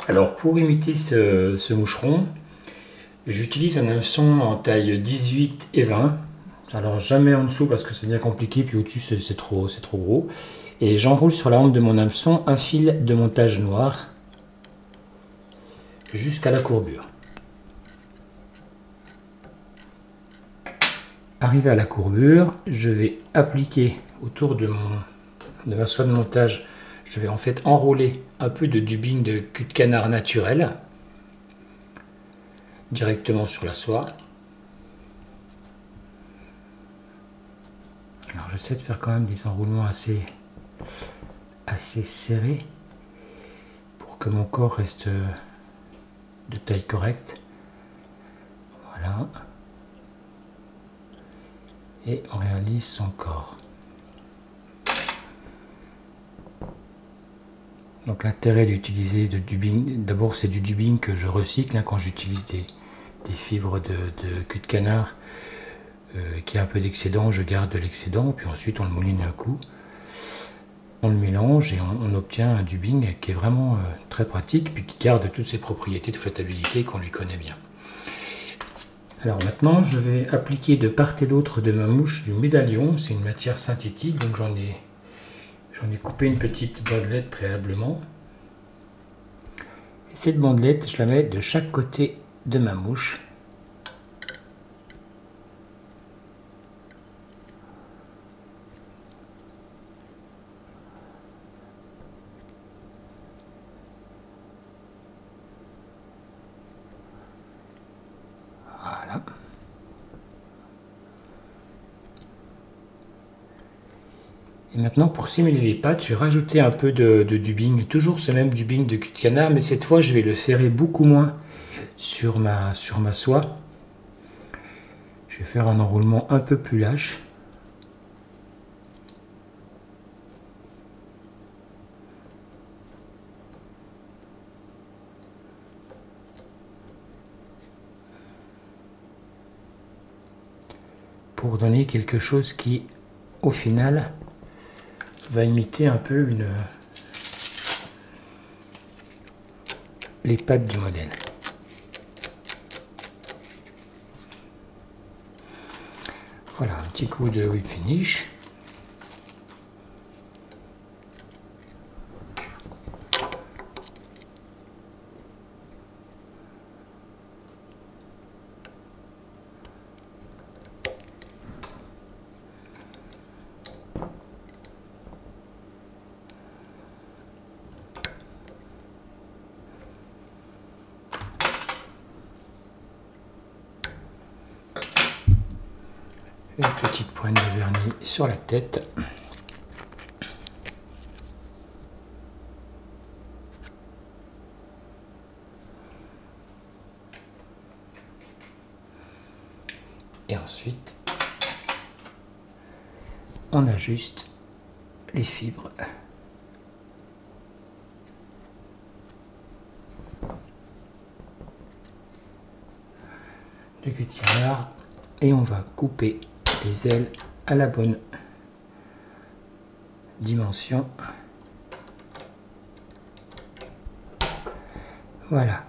Alors pour imiter ce moucheron, j'utilise un hameçon en taille 18 et 20. Alors jamais en dessous parce que c'est bien compliqué, puis au-dessus c'est trop gros. Et j'enroule sur la hampe de mon hameçon un fil de montage noir jusqu'à la courbure. Arrivé à la courbure, je vais appliquer autour de ma soie de montage, je vais en fait enrouler un peu de dubbing de cul de canard naturel directement sur la soie. Alors j'essaie de faire quand même des enroulements assez serrés pour que mon corps reste de taille correcte. Voilà. Et on réalise son corps. Donc l'intérêt d'utiliser de dubbing, d'abord c'est du dubbing que je recycle quand j'utilise des fibres de cul de canard qui a un peu d'excédent, je garde de l'excédent, puis ensuite on le mouline un coup, on le mélange et on obtient un dubbing qui est vraiment très pratique, puis qui garde toutes ses propriétés de flottabilité qu'on lui connaît bien. Alors maintenant, je vais appliquer de part et d'autre de ma mouche du médaillon. C'est une matière synthétique, donc j'en ai coupé une petite bandelette préalablement. Et cette bandelette, je la mets de chaque côté de ma mouche. Voilà. Et maintenant, pour simuler les pattes, je vais rajouter un peu de dubbing, toujours ce même dubbing de cul de canard, mais cette fois je vais le serrer beaucoup moins sur ma soie. Je vais faire un enroulement un peu plus lâche. Pour donner quelque chose qui, au final, va imiter un peu les pattes du modèle. Voilà, un petit coup de whip finish. Une petite pointe de vernis sur la tête. Et ensuite, on ajuste les fibres. De cul de canard. Et on va couper les ailes à la bonne dimension. Voilà.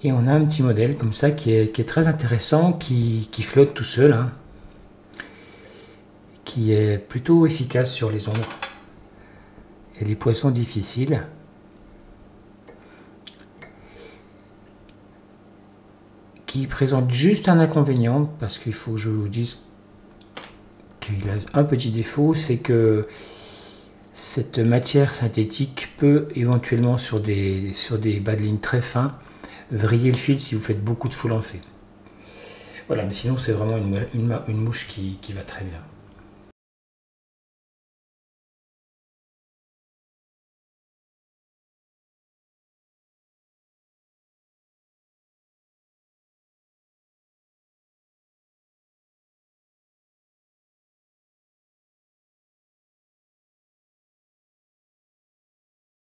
Et on a un petit modèle comme ça qui est très intéressant, qui flotte tout seul, hein, qui est plutôt efficace sur les ombres et les poissons difficiles. Qui présente juste un inconvénient, parce qu'il faut que je vous dise qu'il a un petit défaut, c'est que cette matière synthétique peut éventuellement sur des bas de ligne très fins vriller le fil si vous faites beaucoup de faux lancers. Voilà, mais sinon c'est vraiment une mouche qui va très bien.